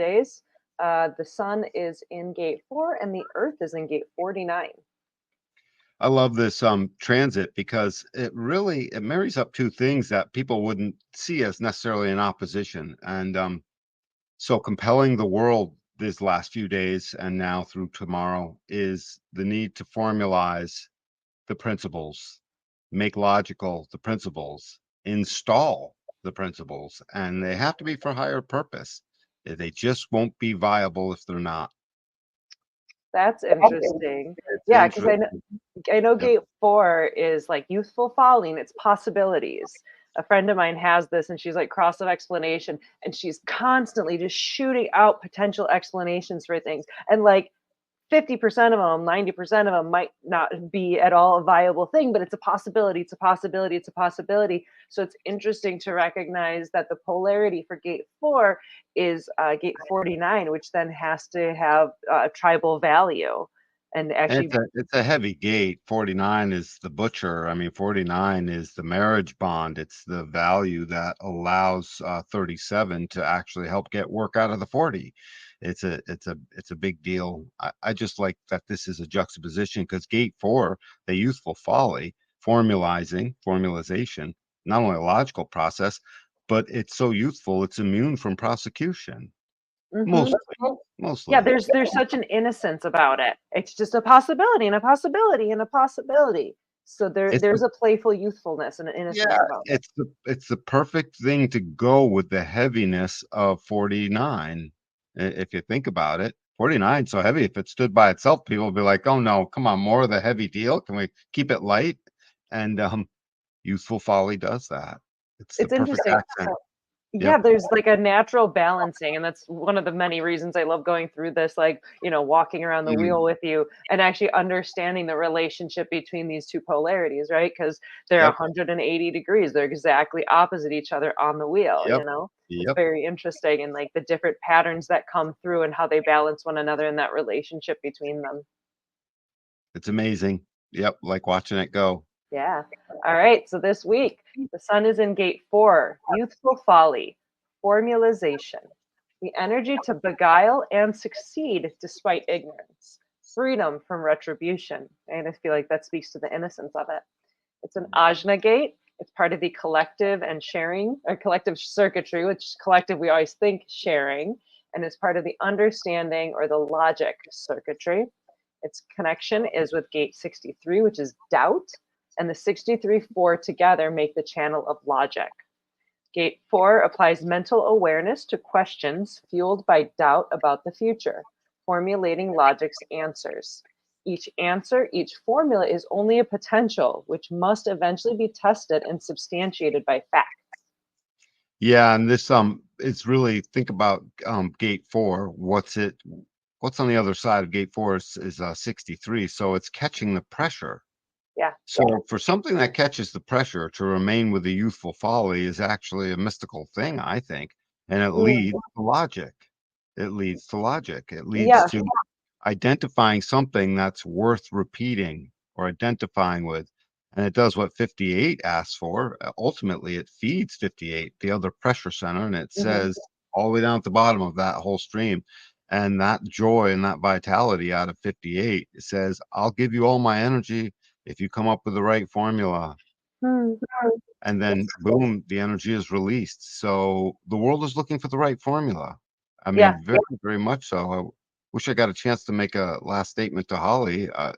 days. The sun is in gate 4 and the earth is in gate 49. I love this transit because it marries up two things that people wouldn't see as necessarily in opposition. And so compelling the world these last few days and now through tomorrow is the need to formalize the principles, make logical the principles, install the principles, and they have to be for higher purpose. They just won't be viable if they're not. That's interesting. It's Yeah, because interesting. I know Yep. gate 4 is like youthful folly and it's possibilities. A friend of mine has this and she's like cross of explanation and she's constantly just shooting out potential explanations for things. And like 50% of them, 90% of them might not be at all a viable thing, but it's a possibility, it's a possibility, it's a possibility. So it's interesting to recognize that the polarity for gate 4 is gate 49, which then has to have tribal value and And actually. it's a heavy gate. 49 is the butcher. I mean, 49 is the marriage bond. It's the value that allows 37 to actually help get work out of the 40. It's a big deal. I just like that this is a juxtaposition because gate 4, the youthful folly, formalization, not only a logical process, but it's so youthful, it's immune from prosecution. Mhm. Mostly, Yeah, mostly. there's such an innocence about it. It's just a possibility and a possibility and a possibility. So It's there's a playful youthfulness and an innocence Yeah, about it. it's the perfect thing to go with the heaviness of 49. If you think about it, 49 so heavy. If it stood by itself, people would be like, "Oh no, come on, more of the heavy deal. Can we keep it light?" And youthful folly does that. It's the It's perfect interesting. accent. Yeah, Yep. there's like a natural balancing, and that's one of the many reasons I love going through this, like, walking around the Mhm. wheel with you and actually understanding the relationship between these two polarities, right? Because they're Yep. 180 degrees. They're exactly opposite each other on the wheel, Yep. It's Yep. very interesting and like the different patterns that come through and how they balance one another in that relationship between them. It's amazing. Yep. Like watching it go. Yeah. All right. So this week, the sun is in gate 4, youthful folly, formalization, the energy to beguile and succeed despite ignorance, freedom from retribution. And I feel like that speaks to the innocence of it. It's an ajna gate. It's part of the collective and sharing, or collective circuitry, which collective we always think sharing, and it's part of the understanding or the logic circuitry. Its connection is with gate 63, which is doubt, and the 63-4 together make the channel of logic. Gate 4 applies mental awareness to questions fueled by doubt about the future, formulating logic's answers. Each answer, each formula is only a potential, which must eventually be tested and substantiated by facts. Yeah, and this it's really think about gate 4. What's on the other side of gate 4 is 63. So it's catching the pressure. Yeah. So for something that catches the pressure to remain with the youthful folly is actually a mystical thing, I think. And it leads Mm, to logic. It leads to logic. It leads yeah. to identifying something that's worth repeating or identifying with. And it does what 58 asks for. Ultimately, it feeds 58, the other pressure center, and it Hmm. says all the way down at the bottom of that whole stream. And that joy and that vitality out of 58, it says, I'll give you all my energy if you come up with the right formula. Hmm. And then, boom, the energy is released. So the world is looking for the right formula. I Yeah. mean, very, very much so. I wish I got a chance to make a last statement to Holly. I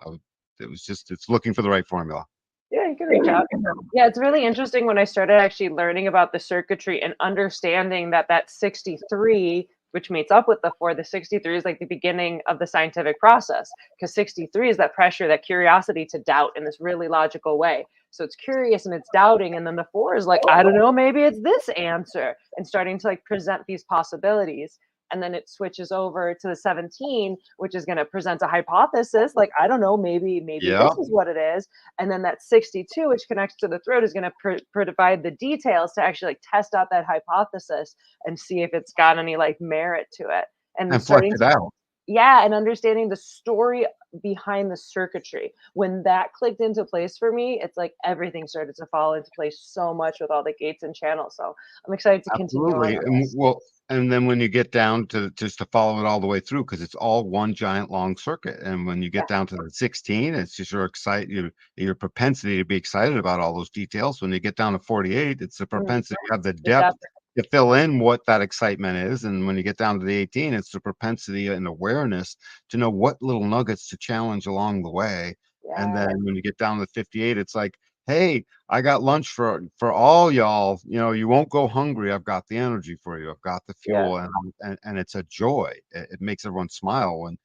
would, it's looking for the right formula. Yeah, you can reach out. Yeah, it's really interesting when I started actually learning about the circuitry and understanding that 63, which meets up with the 4, the 63 is like the beginning of the scientific process because 63 is that pressure, that curiosity to doubt in this really logical way. So it's curious and it's doubting, and then the 4 is like, I don't know, maybe it's this answer, and starting to like present these possibilities. And then it switches over to the 17, which is going to present a hypothesis, like, I don't know, maybe Yeah. this is what it is. And then that 62, which connects to the throat, is going to provide the details to actually like test out that hypothesis and see if it's got any like merit to it. And And flesh starting it to, out. yeah, and understanding the story behind the circuitry. When that clicked into place for me, it's like everything started to fall into place so much with all the gates and channels. So I'm excited to continue on Absolutely. And this. well, and then when you get down to just to follow it all the way through, because it's all one giant long circuit. And when you Yeah, get down to the 16, it's just your propensity to be excited about all those details. When you get down to 48, it's the mm, propensity to have the the depth depth. to fill in what that excitement is. And when you get down to the 18, it's the propensity and awareness to know what little nuggets to challenge along the way. And Yeah, then when you get down to 58, it's like, hey, I got lunch for all y'all. You know, you won't go hungry. I've got the energy for you. I've got the yeah. fuel, and it's a joy. It makes everyone smile when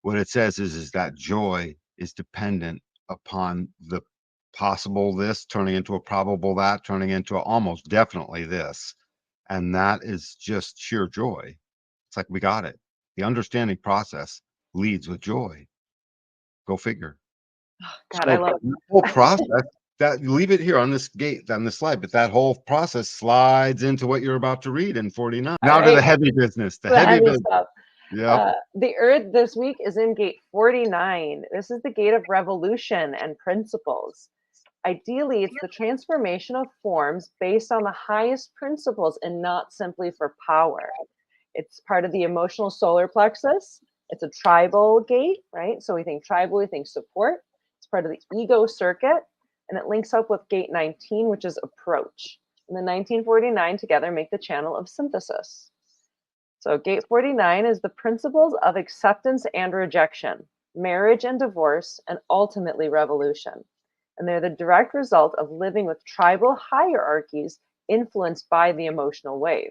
what it says is that joy is dependent upon the possible this turning into a probable that turning into a almost definitely this, and that is just sheer joy. It's like we got it. The understanding process leads with joy. Go figure. God, I So love that whole process, that leave it here on this gate, on this slide, but that whole process slides into what you're about to read in 49. all Now to the right, heavy business, the the heavy heavy business. stuff. Yep. The Earth this week is in gate 49. This is the gate of revolution and principles. Ideally, it's the transformation of forms based on the highest principles and not simply for power. It's part of the emotional solar plexus. It's a tribal gate, right? So we think tribal, we think support. It's part of the ego circuit, and it links up with gate 19, which is approach. And the 1949 together make the channel of synthesis. So gate 49 is the principles of acceptance and rejection, marriage and divorce, and ultimately revolution. And they're the direct result of living with tribal hierarchies influenced by the emotional wave,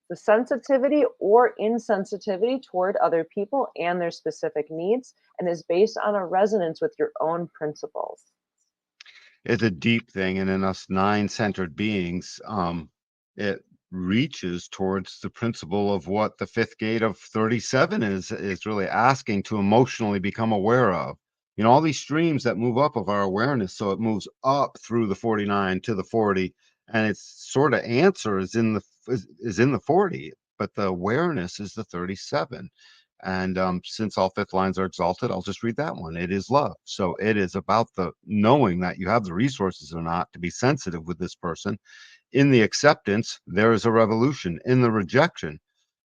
the sensitivity or insensitivity toward other people and their specific needs, and is based on a resonance with your own principles. It's a deep thing, and in us nine-centered beings, it reaches towards the principle of what the fifth gate of 37 is really asking to emotionally become aware of. You know, all these streams that move up of our awareness, so it moves up through the 49 to the 40, and its sort of answer is in the 40, but the awareness is the 37. And since all fifth lines are exalted, I'll just read that one. It is love. So it is about the knowing that you have the resources or not to be sensitive with this person. In the acceptance, there is a revolution. In the rejection,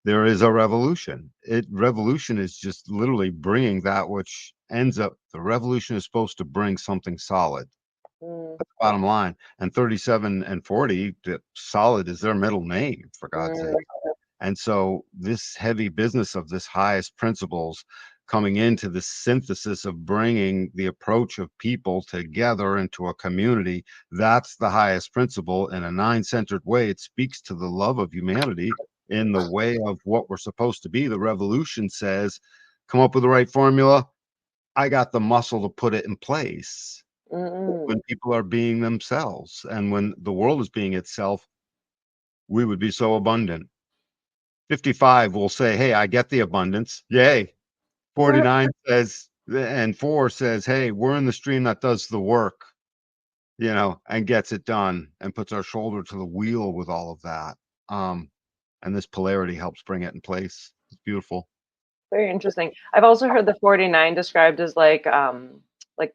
there is a revolution. Revolution is just literally bringing that which ends up. The revolution is supposed to bring something solid. Mm, That's the bottom line. And 37 and 40, solid is their middle name, for God's sake. mm, And so this heavy business of this highest principles coming into the synthesis of bringing the approach of people together into a community, that's the highest principle in a nine-centered way. It speaks to the love of humanity in the way of what we're supposed to be. The revolution says, come up with the right formula. I got the muscle to put it in place. mm, When people are being themselves and when the world is being itself, we would be so abundant. 55 will say, hey, I get the abundance. Yay. mm. 49 says, and 4 says, hey, we're in the stream that does the work, you know, and gets it done and puts our shoulder to the wheel with all of that. And this polarity helps bring it in place. It's beautiful. Very interesting. I've also heard the 49 described as like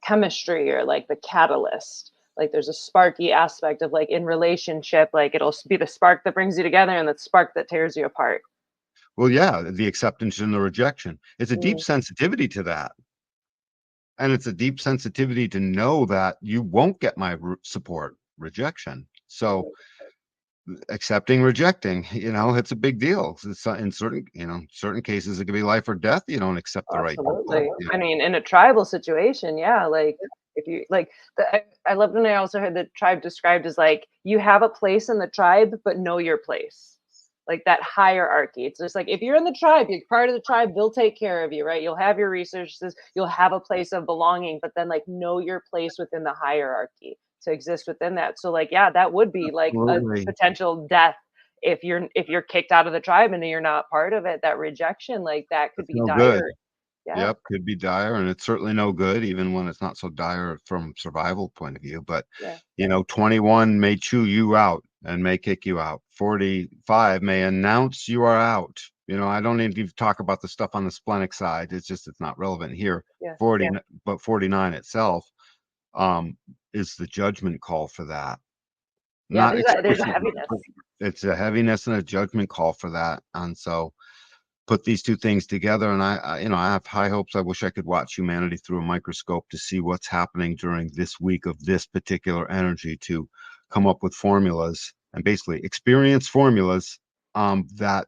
chemistry or like the catalyst. Like there's a sparky aspect of like in relationship, like it'll be the spark that brings you together and the spark that tears you apart. Well, yeah, the acceptance and the rejection. It's a deep Mm, sensitivity to that. And it's a deep sensitivity to know that you won't get my support, rejection. So mm. accepting, rejecting, you know, it's a big deal. It's in certain, you know, certain cases it could be life or death. You don't accept the right people. Absolutely. You I know? mean, in a tribal situation, yeah, like if you like I loved when I also heard the tribe described as like you have a place in the tribe, but know your place. Like that hierarchy. It's just like if you're in the tribe, you're part of the tribe, they'll take care of you, right? You'll have your resources, you'll have a place of belonging, but then like know your place within the hierarchy to exist within that. So like, yeah, that would be like a Absolutely. potential death if you're kicked out of the tribe and you're not part of it. That rejection, like that could It's be no good. dire. Yeah. Yep, could be dire, and it's certainly no good, even when it's not so dire from survival point of view. But Yeah. you know, 21 may chew you out. and may kick you out. 45 may announce you are out. I don't need to talk about the stuff on the splenic side. It's not relevant here. Yeah. 40, but 49 itself is the judgment call for that. Yeah, Not there's a explicit, heaviness. but it's a heaviness and a judgment call for that. And so put these two things together, and I have high hopes. I wish I could watch humanity through a microscope to see what's happening during this week of this particular energy, to come up with formulas and basically experience formulas that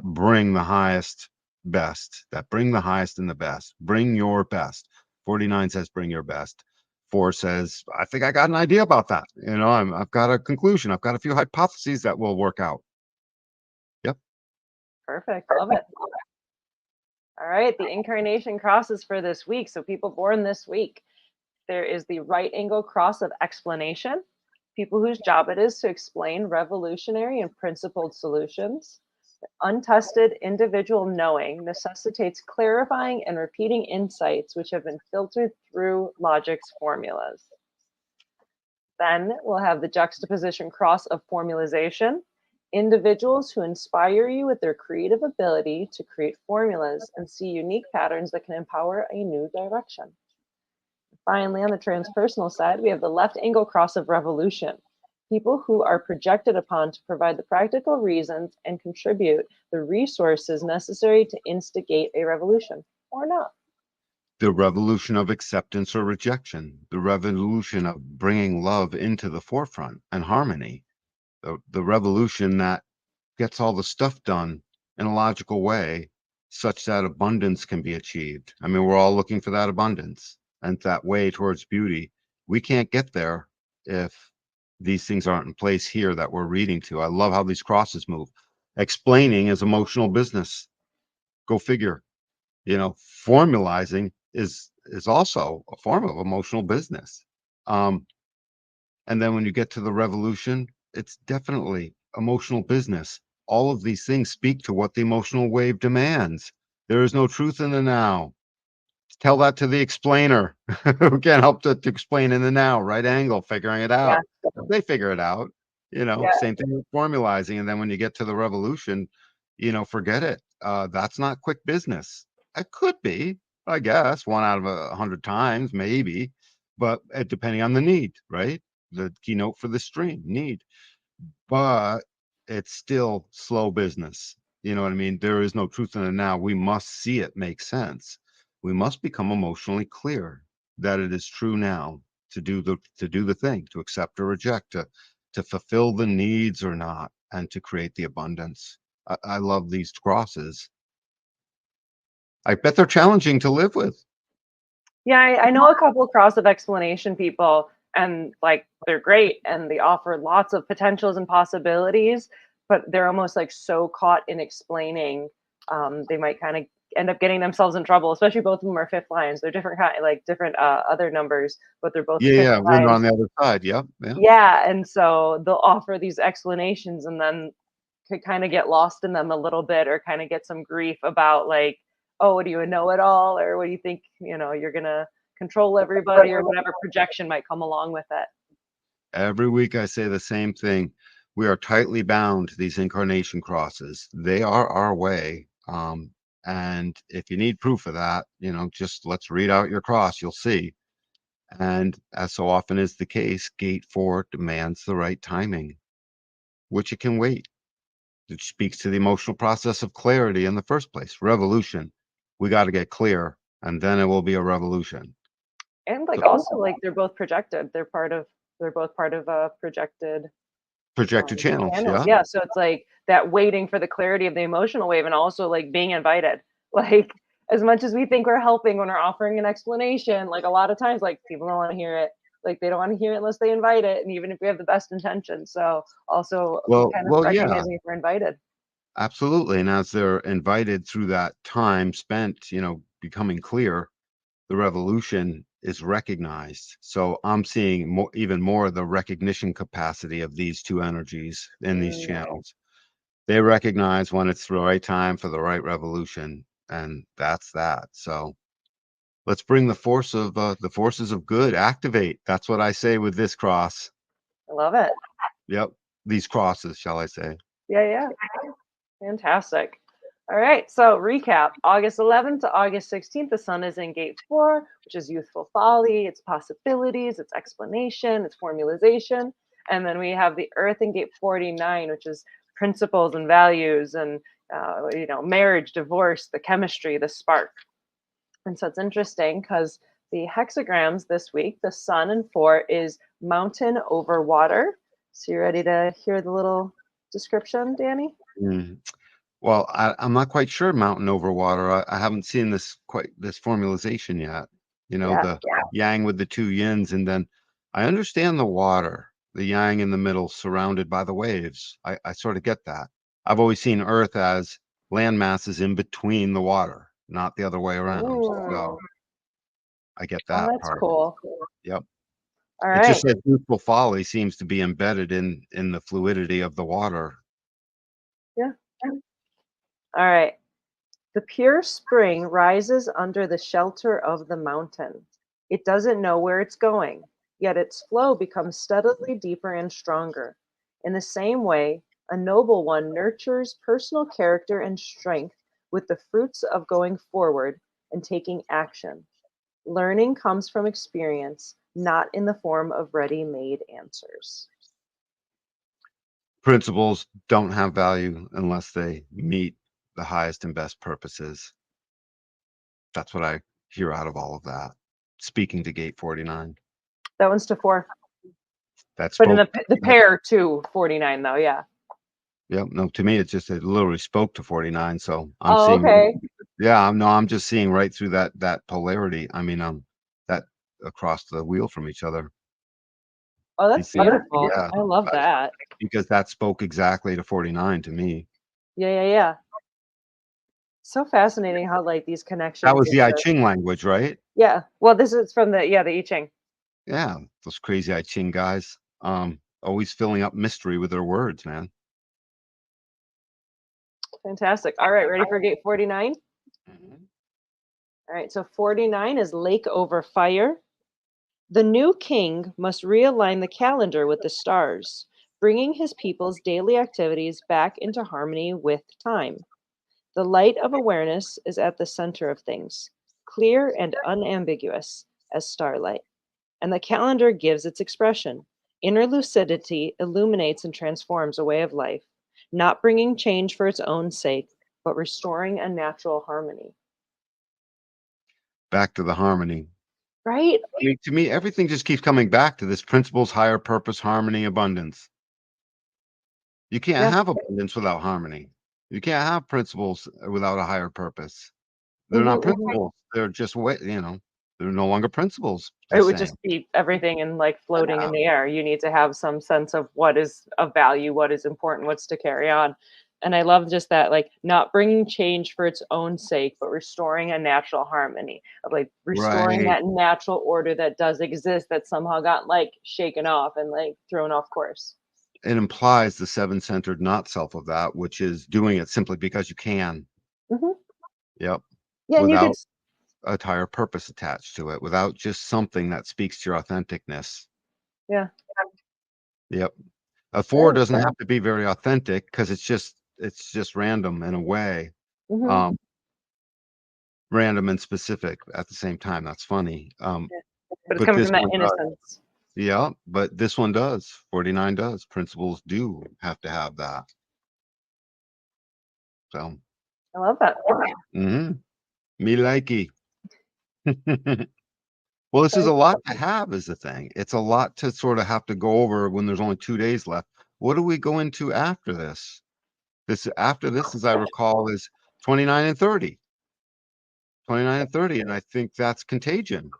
bring the highest best, that bring the highest and the best. Bring your best. 49 says bring your best. 4 says, I think I got an idea about that. I've got a conclusion. I've got a few hypotheses that will work out. Yep. Perfect. Love it. All right, the incarnation crosses for this week. So people born this week, there is the right angle cross of explanation, people whose job it is to explain revolutionary and principled solutions. Untested individual knowing necessitates clarifying and repeating insights which have been filtered through logic's formulas. Then we'll have the juxtaposition cross of formalization, individuals who inspire you with their creative ability to create formulas and see unique patterns that can empower a new direction. Finally, on the transpersonal side, we have the left angle cross of revolution, people who are projected upon to provide the practical reasons and contribute the resources necessary to instigate a revolution, or not. The revolution of acceptance or rejection, the revolution of bringing love into the forefront and harmony, the revolution that gets all the stuff done in a logical way such that abundance can be achieved. I mean, we're all looking for that abundance and that way towards beauty. We can't get there if these things aren't in place here that we're reading to. I love how these crosses move. Explaining is emotional business. Go figure. Formalizing is also a form of emotional business. And then when you get to the revolution, it's definitely emotional business. All of these things speak to what the emotional wave demands. There is no truth in the now. Tell that to the explainer who can't help to explain in the now, right angle, figuring it Yeah. out. They figure it out. Yeah. Same thing with formalizing. And then when you get to the revolution, forget it. That's not quick business. It could be, I guess, 1 out of 100 times, maybe, but depending on the need, right? The keynote for the stream, need. But it's still slow business. You know what I mean? There is no truth in the now. We must see it make sense. We must become emotionally clear that it is true now to do the thing, to accept or reject, to fulfill the needs or not, and to create the abundance. I love these crosses. I bet they're challenging to live with. Yeah, I know a couple cross of explanation people, and like they're great and they offer lots of potentials and possibilities, but they're almost like so caught in explaining, they might kind of end up getting themselves in trouble. Especially both of them are fifth lines. They're different kind, like different other numbers, but they're both fifth Yeah, when they're lines. on the other side. Yep. Yeah. Yeah, and so they'll offer these explanations and then could kind of get lost in them a little bit, or kind of get some grief about like, oh, what do you know it all, or what do you think, you're gonna control everybody, or whatever projection might come along with it. Every week I say the same thing. We are tightly bound to these incarnation crosses. They are our way. And if you need proof of that, just let's read out your cross, you'll see. And as so often is the case, gate 4 demands the right timing, which it can wait. It speaks to the emotional process of clarity in the first place. Revolution. We got to get clear, and then it will be a revolution. And like So also like they're both projected. They're both part of a projected projected channels, channels. yeah. Yeah. So it's like that waiting for the clarity of the emotional wave, and also like being invited. Like as much as we think we're helping when we're offering an explanation, like a lot of times like people don't want to hear it. Like they don't want to hear it unless they invite it. And even if we have the best intentions. So also kind of Yeah. recognizing if we're invited. Absolutely. And as they're invited through that time spent, becoming clear, the revolution is recognized. So I'm seeing even more of the recognition capacity of these two energies in these channels. They recognize when it's the right time for the right revolution, and that's that. So let's bring the forces of good, activate. That's what I say with this cross. I love it. Yep. These crosses, shall I say. Yeah, yeah. Fantastic. All right, so recap. August 11th to August 16th, the sun is in gate 4, which is youthful folly, its possibilities, its explanation, its formalization. And then we have the earth in gate 49, which is principles and values and, marriage, divorce, the chemistry, the spark. And so it's interesting because the hexagrams this week, the sun in 4 is mountain over water. So you ready to hear the little description, Danny? Mm. Well, I'm not quite sure mountain over water. I haven't seen this formalization yet. Yeah. The yang with the two yins, and then I understand the water, the yang in the middle, surrounded by the waves. I sort of get that. I've always seen Earth as land masses in between the water, not the other way around. So Ooh. I get Oh, that that's part. cool. Yep. All It just right. says youthful folly seems to be embedded in the fluidity of the water. Yeah. All right. The pure spring rises under the shelter of the mountain. It doesn't know where it's going, yet its flow becomes steadily deeper and stronger. In the same way, a noble one nurtures personal character and strength with the fruits of going forward and taking action. Learning comes from experience, not in the form of ready made answers. Principles don't have value unless they meet the highest and best purposes. That's what I hear out of all of that. Speaking to Gate 49. That one's to 4. That But in spoke. the pair to 49 though, yeah. Yep. No, to me, it literally spoke to 49. So I'm Oh, seeing, okay. yeah, I'm just seeing right through that polarity. I mean, that across the wheel from each other. Oh, You that's see that? beautiful. Yeah. I love that. Because that spoke exactly to 49 to me. Yeah, yeah, yeah. So fascinating how like these That connections was the I exist. Ching language, right? Yeah. Well, this is from the I Ching. Yeah. Those crazy I Ching guys. Always filling up mystery with their words, man. Fantastic. All right, ready for gate 49? Mhm. All right, so 49 is lake over fire. The new king must realign the calendar with the stars, bringing his people's daily activities back into harmony with time. The light of awareness is at the center of things, clear and unambiguous as starlight. And the calendar gives its expression. Inner lucidity illuminates and transforms a way of life, not bringing change for its own sake, but restoring a natural harmony. Back to the harmony. Right? I mean, to me, everything just keeps coming back to this principles, higher purpose, harmony, abundance. You can't Yeah. have abundance without harmony. You can't have principles without a higher purpose. They're not Mhm, mhm. principles. They're just they're no longer principles It the would same. just be everything and like floating in Yeah. the air. You need to have some sense of what is of value, what is important, what's to carry on. And I love just that, like not bringing change for its own sake, but restoring a natural harmony of like restoring Right. that natural order that does exist that somehow got like shaken off and like thrown off course. It implies the seven-centered not self of that, which is doing it simply because you can. Hmm. Yep. Yeah, and you could, Without a higher purpose attached to it, without just something that speaks to your authenticness. yeah. Yep. A 4 Yeah. doesn't have to be very authentic because it's just random in a way. Hmm. Um, Random and specific at the same time. That's funny. But it's But coming this from that one does. innocence. Yeah, but this one does. 49 does. Principles do have to have that. So, I love that. mhm. Me likey. Well, this is a lot to have is the thing. It's a lot to sort of have to go over when there's only 2 days left. What do we go into after this? After this, as I recall, is 29 and 30. 29 and 30, and I think that's contagion.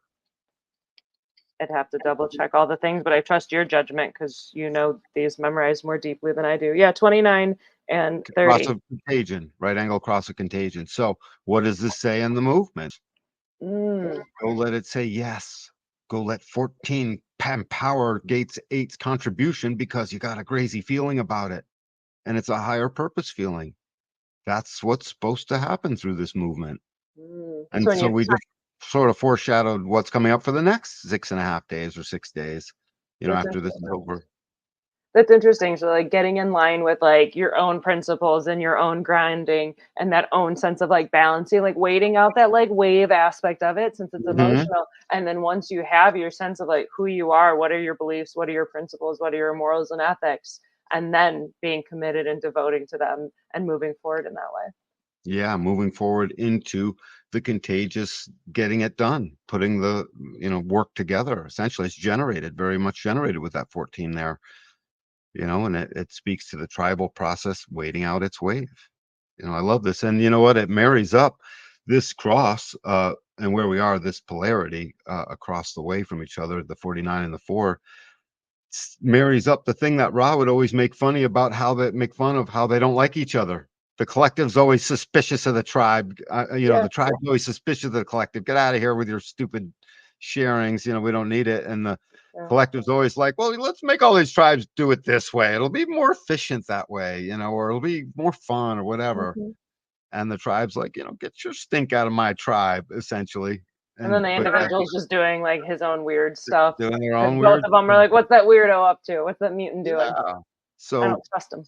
I'd have to double check all the things, but I trust your judgment because you know these memorized more deeply than I do. Yeah, 29 and Cross 30. of contagion, right angle cross of contagion. So what does this say in the movement? Mm, Go let it say yes. Go let 14 empower Gates 8's contribution because you got a crazy feeling about it. And it's a higher purpose feeling. That's what's supposed to happen through this movement. mm. So And when so you we just sort of foreshadowed what's coming up for the next 6.5 days or 6 days, that's after this is interesting. over. That's interesting. So like getting in line with like your own principles and your own grinding and that own sense of like balancing, like waiting out that like wave aspect of it since it's Mhm. emotional. And then once you have your sense of like who you are, what are your beliefs, what are your principles, what are your morals and ethics, and then being committed and devoting to them and moving forward in that way. Yeah, moving forward into the contagious getting it done, putting the, work together. Essentially, it's generated, very much generated with that 14 there, and it speaks to the tribal process waiting out its wave. I love this. And you know what? It marries up this cross and where we are, this polarity across the way from each other, the 49 and the 4, marries up the thing that Ra would always make fun of how they don't like each other. The collective's always suspicious of the tribe. Yeah. The tribe's always suspicious of the collective. Get out of here with your stupid sharings. We don't need it. And the Yeah. collective's always like, well, let's make all these tribes do it this way. It'll be more efficient that way, or it'll be more fun or whatever. Mhm. And the tribe's like, get your stink out of my tribe, essentially. And then the But yet individual's just doing like his own weird stuff. doing their own And both weird of them are thing. like, what's that weirdo up to? What's that mutant doing? Yeah. I So don't trust him.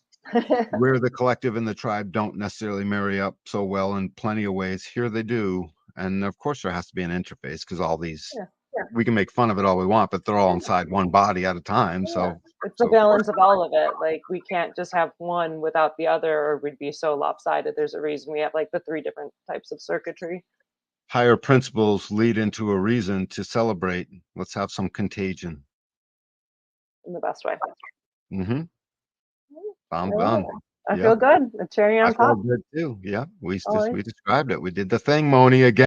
where the collective and the tribe don't necessarily marry up so well in plenty of ways, here they do. And of course, there has to be an interface because all these, Yeah. we can make fun of it all we want, but they're all Yeah. inside one body at a time. Yeah. So, It's the so of course, balance of all of it. Like we can't just have one without the other, or we'd be so lopsided. There's a reason we have like the three different types of circuitry higher principles lead into a reason to celebrate. Let's have some contagion. in the best way. Mm-hmm. I I'm love done. it. I Yeah, feel good. The cherry I on feel top. good too. Yeah, we Always. described it. We did the thing, Moni, again.